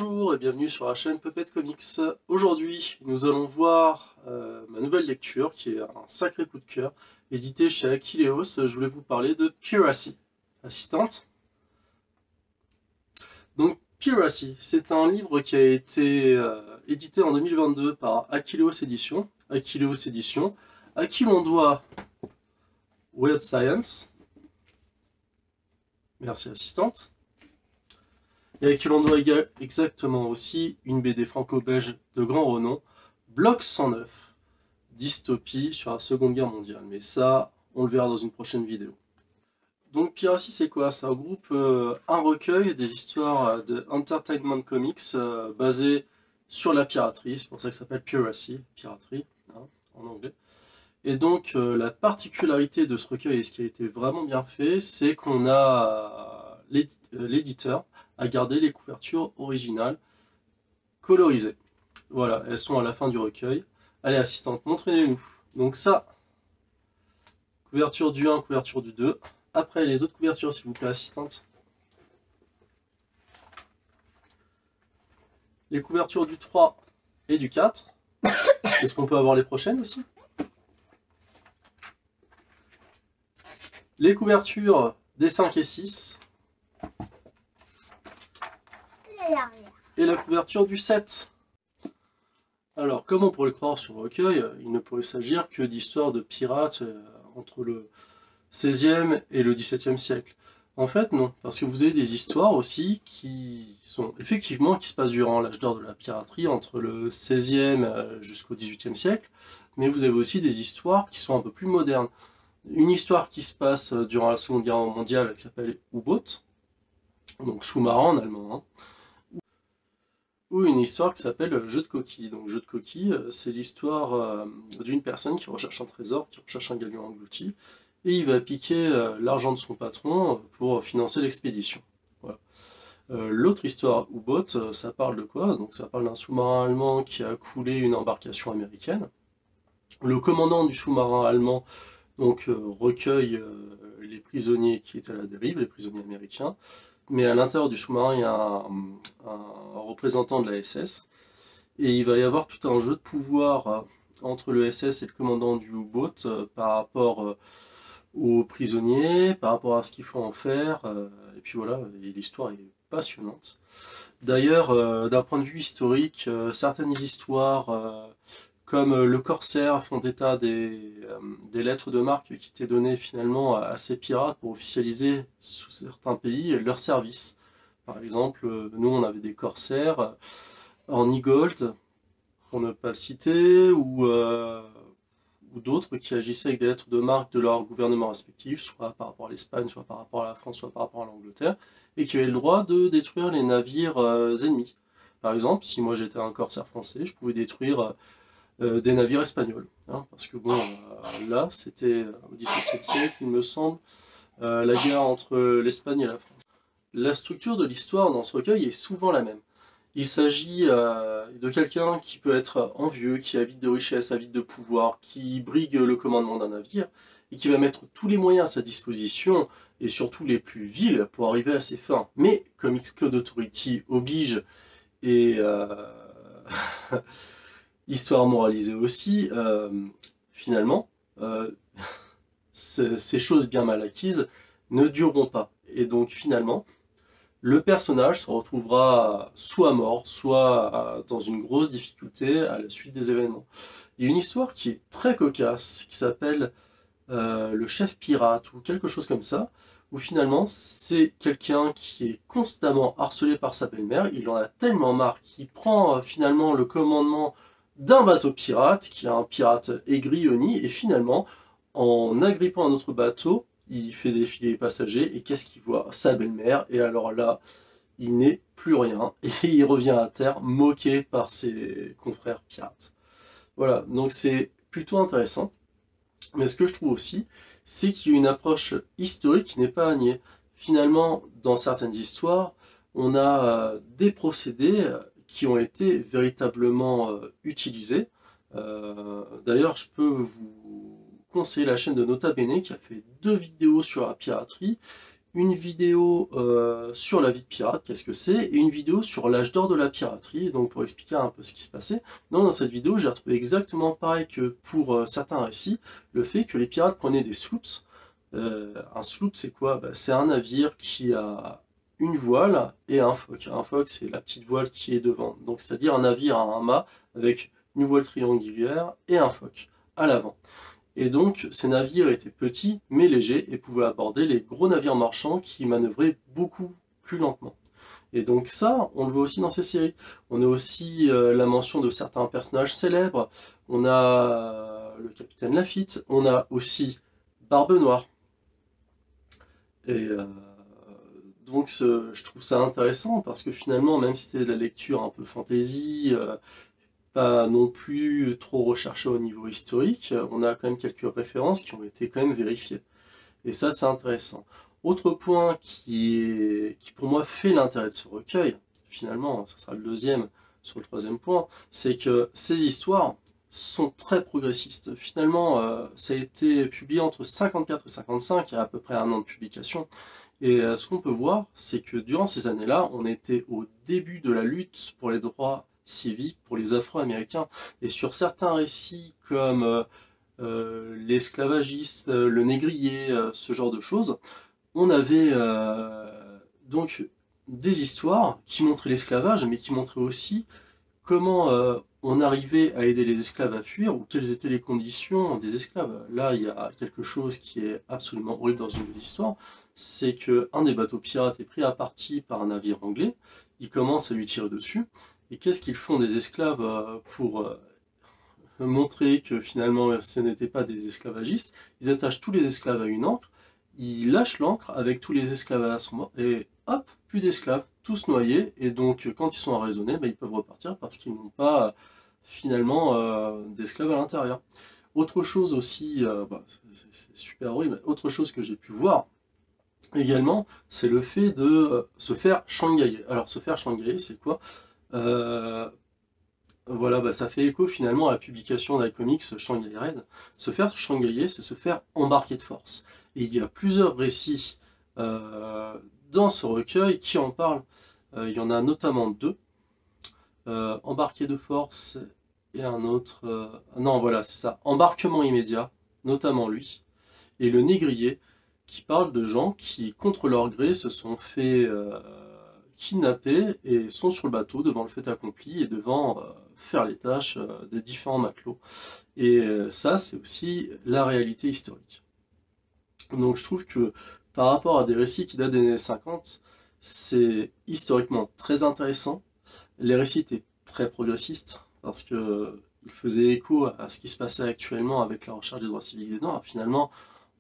Bonjour et bienvenue sur la chaîne Puppet Comics. Aujourd'hui, nous allons voir ma nouvelle lecture qui est un sacré coup de cœur, édité chez Akileos. Je voulais vous parler de Piracy. Assistante. Donc Piracy, c'est un livre qui a été édité en 2022 par Akileos Éditions. Akileos Éditions, à qui l'on doit Weird Science. Merci assistante. Et à qui l'on doit exactement aussi une BD franco-belge de grand renom, Bloc 109, dystopie sur la Seconde Guerre mondiale. Mais ça, on le verra dans une prochaine vidéo. Donc Piracy, c'est quoi? Ça regroupe un recueil des histoires de Entertainment Comics basées sur la piraterie. C'est pour ça que ça s'appelle Piracy, piraterie, hein, en anglais. Et donc la particularité de ce recueil, et ce qui a été vraiment bien fait, c'est qu'on a l'éditeur à garder les couvertures originales colorisées. Voilà, elles sont à la fin du recueil. Allez, assistante, montrez-nous. Donc ça, couverture du 1, couverture du 2. Après, les autres couvertures, s'il vous plaît, assistante. Les couvertures du 3 et du 4. Est-ce qu'on peut avoir les prochaines aussi? Les couvertures des 5 et 6. Et la couverture du 7. Alors, comme on pourrait le croire sur le recueil, il ne pourrait s'agir que d'histoires de pirates entre le 16e et le 17e siècle. En fait, non, parce que vous avez des histoires aussi qui sont effectivement qui se passent durant l'âge d'or de la piraterie, entre le 16e jusqu'au 18e siècle, mais vous avez aussi des histoires qui sont un peu plus modernes. Une histoire qui se passe durant la Seconde Guerre mondiale qui s'appelle U-Boot, donc sous-marin en allemand, hein, ou une histoire qui s'appelle Jeu de coquilles. Donc Jeu de coquilles, c'est l'histoire d'une personne qui recherche un trésor, qui recherche un galion englouti, et il va piquer l'argent de son patron pour financer l'expédition. Voilà. L'autre histoire, U-Boot, ça parle de quoi? Donc ça parle d'un sous-marin allemand qui a coulé une embarcation américaine. Le commandant du sous-marin allemand recueille les prisonniers qui étaient à la dérive, les prisonniers américains. Mais à l'intérieur du sous-marin, il y a un représentant de la SS, et il va y avoir tout un jeu de pouvoir entre le SS et le commandant du U-Boot par rapport aux prisonniers, par rapport à ce qu'il faut en faire, et puis voilà, l'histoire est passionnante. D'ailleurs, d'un point de vue historique, certaines histoires comme le Corsaire font état des lettres de marque qui étaient données finalement à ces pirates pour officialiser sous certains pays leur service. Par exemple, nous on avait des Corsaires en e-gold, pour ne pas le citer, ou d'autres qui agissaient avec des lettres de marque de leur gouvernement respectif, soit par rapport à l'Espagne, soit par rapport à la France, soit par rapport à l'Angleterre, et qui avaient le droit de détruire les navires ennemis. Par exemple, si moi j'étais un corsaire français, je pouvais détruire des navires espagnols. Hein, parce que bon, là, c'était au XVIIe siècle, il me semble, la guerre entre l'Espagne et la France. La structure de l'histoire dans ce recueil est souvent la même. Il s'agit de quelqu'un qui peut être envieux, qui avide de richesse, avide de pouvoir, qui brigue le commandement d'un navire, et qui va mettre tous les moyens à sa disposition, et surtout les plus vils, pour arriver à ses fins. Mais, Comics Code Authority oblige, et histoire moralisée aussi, finalement, ces choses bien mal acquises ne dureront pas. Et donc finalement, le personnage se retrouvera soit mort, soit dans une grosse difficulté à la suite des événements. Il y a une histoire qui est très cocasse, qui s'appelle le chef pirate, ou quelque chose comme ça, où finalement c'est quelqu'un qui est constamment harcelé par sa belle-mère, il en a tellement marre qu'il prend finalement le commandement d'un bateau pirate, qui est un pirate aigri, honni, et finalement, en agrippant un autre bateau, il fait défiler les passagers, et qu'est-ce qu'il voit? Sa belle-mère, et alors là, il n'est plus rien, et il revient à terre, moqué par ses confrères pirates. Voilà, donc c'est plutôt intéressant, mais ce que je trouve aussi, c'est qu'il y a une approche historique qui n'est pas à nier. Finalement, dans certaines histoires, on a des procédés qui ont été véritablement utilisés. D'ailleurs, je peux vous conseiller la chaîne de Nota Bene qui a fait 2 vidéos sur la piraterie. une vidéo sur la vie de pirate, qu'est-ce que c'est, et une vidéo sur l'âge d'or de la piraterie, donc pour expliquer un peu ce qui se passait. Non, dans cette vidéo, j'ai retrouvé exactement pareil que pour certains récits, le fait que les pirates prenaient des sloops. Un sloop, c'est quoi? Bah, c'est un navire qui a une voile et un foc. Un foc, c'est la petite voile qui est devant. Donc, c'est-à-dire un navire à un mât avec une voile triangulaire et un foc à l'avant. Et donc, ces navires étaient petits mais légers et pouvaient aborder les gros navires marchands qui manœuvraient beaucoup plus lentement. Et donc ça, on le voit aussi dans ces séries. On a aussi la mention de certains personnages célèbres. On a le capitaine Lafitte. On a aussi Barbe Noire. Et donc je trouve ça intéressant parce que finalement, même si c'était de la lecture un peu fantasy, pas non plus trop recherché au niveau historique, on a quand même quelques références qui ont été quand même vérifiées. Et ça, c'est intéressant. Autre point qui pour moi fait l'intérêt de ce recueil, finalement, ça sera le deuxième sur le troisième point, c'est que ces histoires sont très progressistes. Finalement, ça a été publié entre 54 et 55, il y a à peu près un an de publication. Et ce qu'on peut voir, c'est que durant ces années-là, on était au début de la lutte pour les droits civiques pour les Afro-Américains. Et sur certains récits comme l'esclavagiste, le négrier, ce genre de choses, on avait donc des histoires qui montraient l'esclavage, mais qui montraient aussi comment on arrivait à aider les esclaves à fuir, ou quelles étaient les conditions des esclaves. Là, il y a quelque chose qui est absolument horrible dans une de l'histoire, c'est qu'un des bateaux pirates est pris à partie par un navire anglais, ils commencent à lui tirer dessus, et qu'est-ce qu'ils font des esclaves pour montrer que finalement ce n'étaient pas des esclavagistes? Ils attachent tous les esclaves à une ancre, ils lâchent l'ancre avec tous les esclaves à son bord, et hop, plus d'esclaves, tous noyés, et donc quand ils sont arraisonnés, ils peuvent repartir parce qu'ils n'ont pas finalement d'esclaves à l'intérieur. Autre chose aussi, c'est super horrible, autre chose que j'ai pu voir également, c'est le fait de se faire shanghaïer. Alors se faire shanghaïer, c'est quoi? Voilà, ça fait écho finalement à la publication d'un comics Shanghai Red. Se faire shanghaïer, c'est se faire embarquer de force. Et il y a plusieurs récits dans ce recueil qui en parlent. Il y en a notamment deux. Embarqué de force et un autre... non, voilà, c'est ça. Embarquement immédiat, notamment lui. Et le négrier, qui parle de gens qui, contre leur gré, se sont fait kidnapper et sont sur le bateau devant le fait accompli et devant faire les tâches des différents matelots. Et ça, c'est aussi la réalité historique. Donc je trouve que par rapport à des récits qui datent des années 50, c'est historiquement très intéressant. Les récits étaient très progressistes parce que ils faisaient écho à ce qui se passait actuellement avec la recherche des droits civiques des Noirs. Finalement,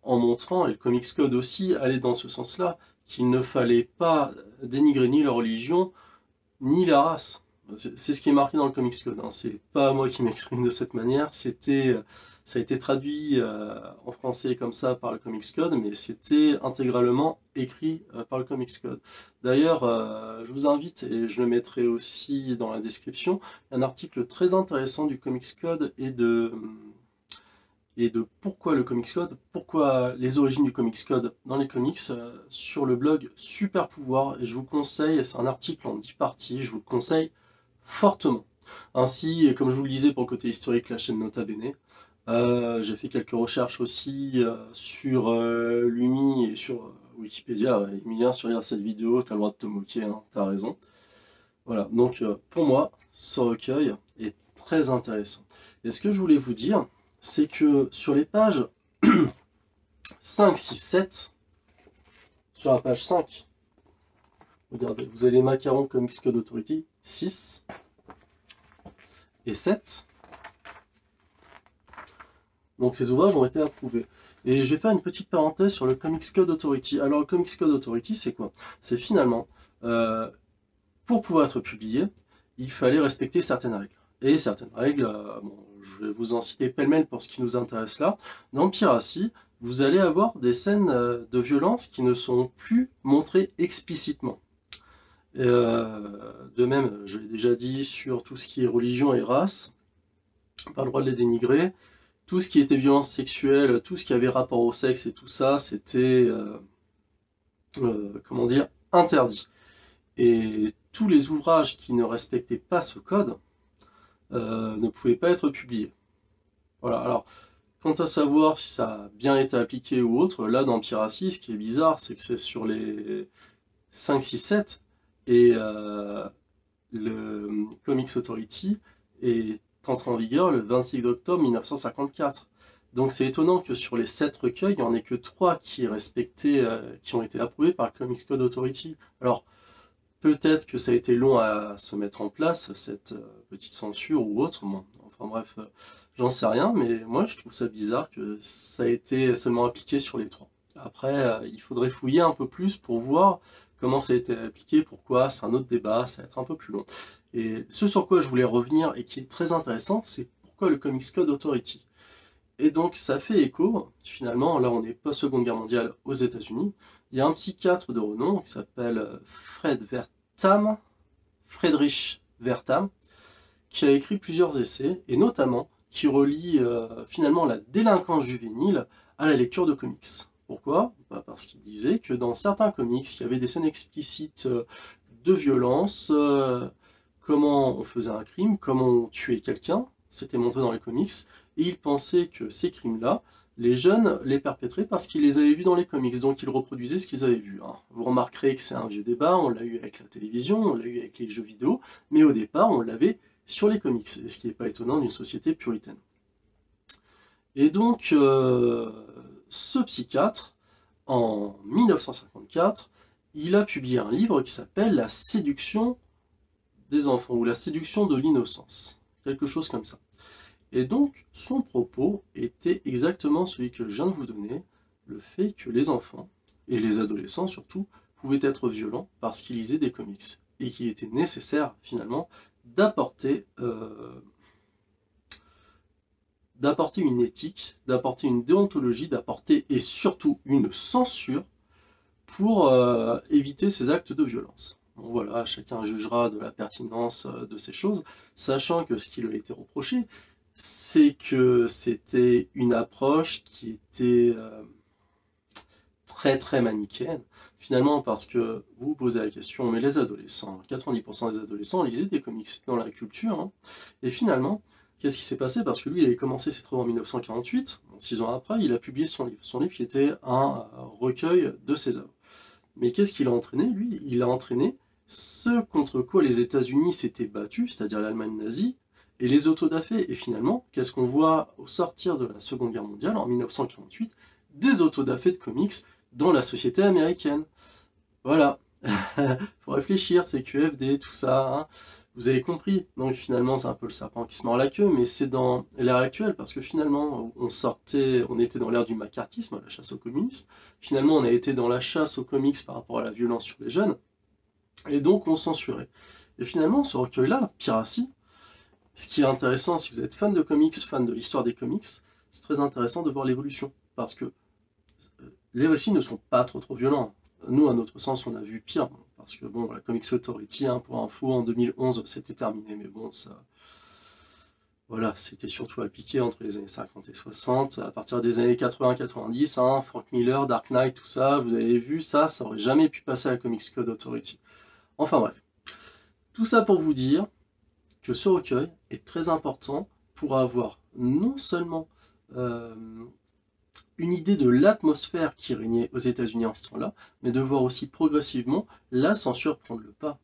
en montrant, et le Comics Code aussi allait dans ce sens-là, qu'il ne fallait pas dénigrer ni la religion, ni la race. C'est ce qui est marqué dans le Comics Code, hein. C'est pas moi qui m'exprime de cette manière, ça a été traduit en français comme ça par le Comics Code, mais c'était intégralement écrit par le Comics Code. D'ailleurs, je vous invite, et je le mettrai aussi dans la description, un article très intéressant du Comics Code et de pourquoi le Comics Code, pourquoi les origines du Comics Code dans les comics, sur le blog Super Pouvoir, et je vous conseille, c'est un article en 10 parties, je vous le conseille fortement. Ainsi, et comme je vous le disais pour le côté historique, la chaîne Nota Bene, j'ai fait quelques recherches aussi sur Lumi et sur Wikipédia. Emilien, si tu regardes cette vidéo, t'as le droit de te moquer, hein, t'as raison. Voilà, donc pour moi, ce recueil est très intéressant. Et ce que je voulais vous dire, c'est que sur les pages 5, 6, 7, sur la page 5, regardez, vous avez les macarons Comics Code Authority, 6 et 7. Donc ces ouvrages ont été approuvés. Et je vais faire une petite parenthèse sur le Comics Code Authority. Alors le Comics Code Authority, c'est quoi? C'est finalement, pour pouvoir être publié, il fallait respecter certaines règles. Et certaines règles, bon, je vais vous en citer pêle-mêle pour ce qui nous intéresse là. Dans Piracy, vous allez avoir des scènes de violence qui ne sont plus montrées explicitement. De même, je l'ai déjà dit sur tout ce qui est religion et race, pas le droit de les dénigrer. Tout ce qui était violence sexuelle, tout ce qui avait rapport au sexe et tout ça, c'était comment dire, interdit. Et tous les ouvrages qui ne respectaient pas ce code ne pouvaient pas être publiés. Voilà, alors, quant à savoir si ça a bien été appliqué ou autre, là dans Piracy, ce qui est bizarre, c'est que c'est sur les 5, 6, 7, et le Comics Authority est entré en vigueur le 26 octobre 1954. Donc c'est étonnant que sur les 7 recueils, il n'y en ait que 3 qui qui ont été approuvés par le Comics Code Authority. Alors, peut-être que ça a été long à se mettre en place, cette petite censure ou autre. Bon, enfin bref, j'en sais rien, mais moi je trouve ça bizarre que ça a été seulement appliqué sur les 3. Après, il faudrait fouiller un peu plus pour voir comment ça a été appliqué, pourquoi, c'est un autre débat, ça va être un peu plus long. Et ce sur quoi je voulais revenir et qui est très intéressant, c'est pourquoi le Comics Code Authority. Et donc ça fait écho, finalement, là on est post-seconde guerre mondiale aux États-Unis, il y a un psychiatre de renom qui s'appelle Friedrich Wertham, qui a écrit plusieurs essais, et notamment qui relie finalement la délinquance juvénile à la lecture de comics. Pourquoi? Parce qu'il disait que dans certains comics, il y avait des scènes explicites de violence, comment on faisait un crime, comment on tuait quelqu'un, c'était montré dans les comics, et il pensait que ces crimes-là, les jeunes les perpétraient parce qu'ils les avaient vus dans les comics, donc ils reproduisaient ce qu'ils avaient vu. Hein. Vous remarquerez que c'est un vieux débat, on l'a eu avec la télévision, on l'a eu avec les jeux vidéo, mais au départ, on l'avait sur les comics, ce qui n'est pas étonnant d'une société puritaine. Et donc, ce psychiatre, en 1954, il a publié un livre qui s'appelle « La séduction des enfants » ou « La séduction de l'innocence », quelque chose comme ça. Et donc, son propos était exactement celui que je viens de vous donner, le fait que les enfants, et les adolescents surtout, pouvaient être violents parce qu'ils lisaient des comics, et qu'il était nécessaire, finalement, d'apporter une éthique, d'apporter une déontologie, d'apporter, et surtout, une censure pour éviter ces actes de violence. Bon, voilà, chacun jugera de la pertinence de ces choses, sachant que ce qui lui a été reproché, c'est que c'était une approche qui était très très manichéenne, finalement parce que vous vous posez la question, mais les adolescents, 90% des adolescents lisaient des comics dans la culture, hein, et finalement, qu'est-ce qui s'est passé? Parce que lui, il avait commencé ses travaux en 1948, 6 ans après, il a publié son livre qui était un recueil de ses œuvres. Mais qu'est-ce qu'il a entraîné, lui? Il a entraîné ce contre quoi les États-Unis s'étaient battus, c'est-à-dire l'Allemagne nazie, et les autodafés. Et finalement, qu'est-ce qu'on voit au sortir de la Seconde Guerre mondiale, en 1948? Des autodafés de comics dans la société américaine. Voilà. Faut réfléchir, CQFD, tout ça, hein. Vous avez compris. Donc finalement, c'est un peu le serpent qui se mord la queue, mais c'est dans l'ère actuelle, parce que finalement, on était dans l'ère du macartisme, la chasse au communisme. Finalement, on a été dans la chasse aux comics par rapport à la violence sur les jeunes, et donc on censurait. Et finalement, ce recueil-là, Piracy, ce qui est intéressant, si vous êtes fan de comics, fan de l'histoire des comics, c'est très intéressant de voir l'évolution, parce que les récits ne sont pas trop violents. Nous, à notre sens, on a vu pire, parce que bon, la Comics Authority, hein, pour info, en 2011, c'était terminé, mais bon, ça... Voilà, c'était surtout appliqué entre les années 50 et 60, à partir des années 80-90, hein, Frank Miller, Dark Knight, tout ça, vous avez vu, ça aurait jamais pu passer à la Comics Code Authority. Enfin bref, tout ça pour vous dire que ce recueil est très important pour avoir non seulement une idée de l'atmosphère qui régnait aux États-Unis en ce temps-là, mais de voir aussi progressivement la censure prendre le pas.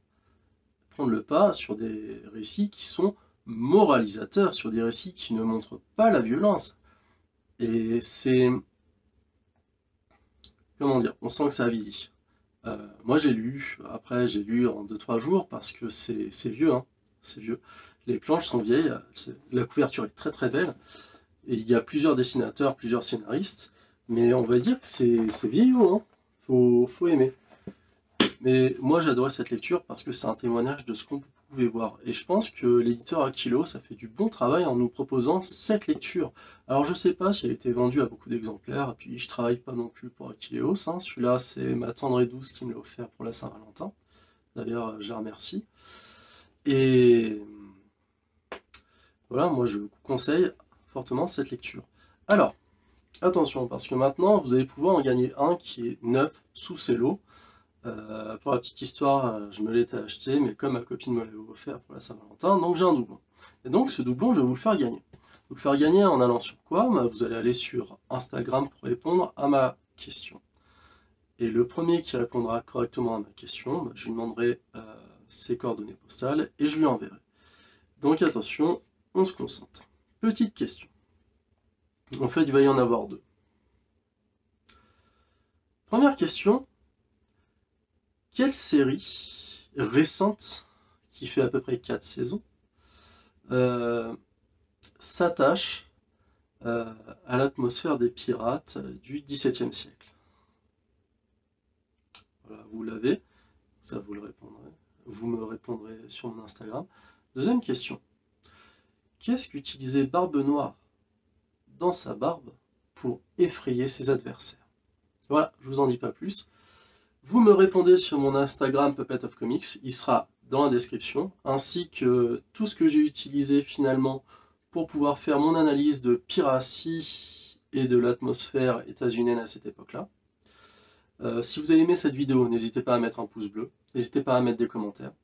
Prendre le pas sur des récits qui sont moralisateurs, sur des récits qui ne montrent pas la violence. Et c'est... Comment dire? On sent que ça vieillit. Moi j'ai lu, après j'ai lu en 2-3 jours, parce que c'est vieux, hein, c'est vieux. Les planches sont vieilles, la couverture est très très belle, et il y a plusieurs dessinateurs, plusieurs scénaristes, mais on va dire que c'est vieillot, hein. Faut aimer. Mais moi j'adorais cette lecture parce que c'est un témoignage de ce qu'on pouvait voir. Et je pense que l'éditeur Aquileos a fait du bon travail en nous proposant cette lecture. Alors je sais pas si elle a été vendue à beaucoup d'exemplaires, et puis je travaille pas non plus pour Aquileos, hein. Celui-là c'est ma tendre et douce qui me l'a offert pour la Saint-Valentin. D'ailleurs je la remercie. Et voilà, moi je vous conseille fortement cette lecture. Alors, attention, parce que maintenant vous allez pouvoir en gagner un qui est neuf sous ses lots. Pour la petite histoire, je me l'étais acheté, mais comme ma copine me l'avait offert pour la Saint-Valentin, donc j'ai un doublon. Et donc ce doublon, je vais vous le faire gagner. Vous le faire gagner en allant sur quoi? Vous allez aller sur Instagram pour répondre à ma question. Et le premier qui répondra correctement à ma question, je lui demanderai ses coordonnées postales et je lui enverrai. Donc attention, on se concentre. Petite question. En fait, il va y en avoir deux. Première question. Quelle série récente, qui fait à peu près 4 saisons, s'attache à l'atmosphère des pirates du XVIIe siècle? Voilà, vous l'avez, ça vous le répondrez. Vous me répondrez sur mon Instagram. Deuxième question. Qu'est-ce qu'utilisait Barbe Noire dans sa barbe pour effrayer ses adversaires? Voilà, je vous en dis pas plus. Vous me répondez sur mon Instagram Puppet of Comics, il sera dans la description, ainsi que tout ce que j'ai utilisé finalement pour pouvoir faire mon analyse de Piracy et de l'atmosphère états-unienne à cette époque-là. Si vous avez aimé cette vidéo, n'hésitez pas à mettre un pouce bleu, n'hésitez pas à mettre des commentaires.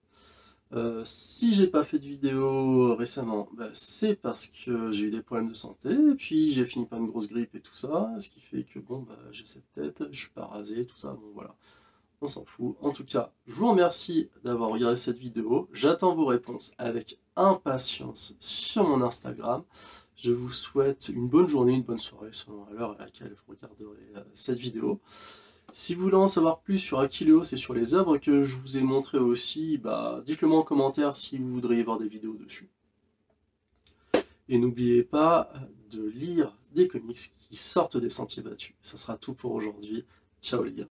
Si j'ai pas fait de vidéo récemment, c'est parce que j'ai eu des problèmes de santé, et puis j'ai fini par une grosse grippe et tout ça, ce qui fait que bon, j'ai cette tête, je suis pas rasé, tout ça, bon voilà. On s'en fout. En tout cas, je vous remercie d'avoir regardé cette vidéo. J'attends vos réponses avec impatience sur mon Instagram. Je vous souhaite une bonne journée, une bonne soirée, selon l'heure à laquelle vous regarderez cette vidéo. Si vous voulez en savoir plus sur Achilleos et sur les œuvres que je vous ai montrées aussi, dites-le moi en commentaire si vous voudriez voir des vidéos dessus. Et n'oubliez pas de lire des comics qui sortent des sentiers battus. Ça sera tout pour aujourd'hui. Ciao les gars.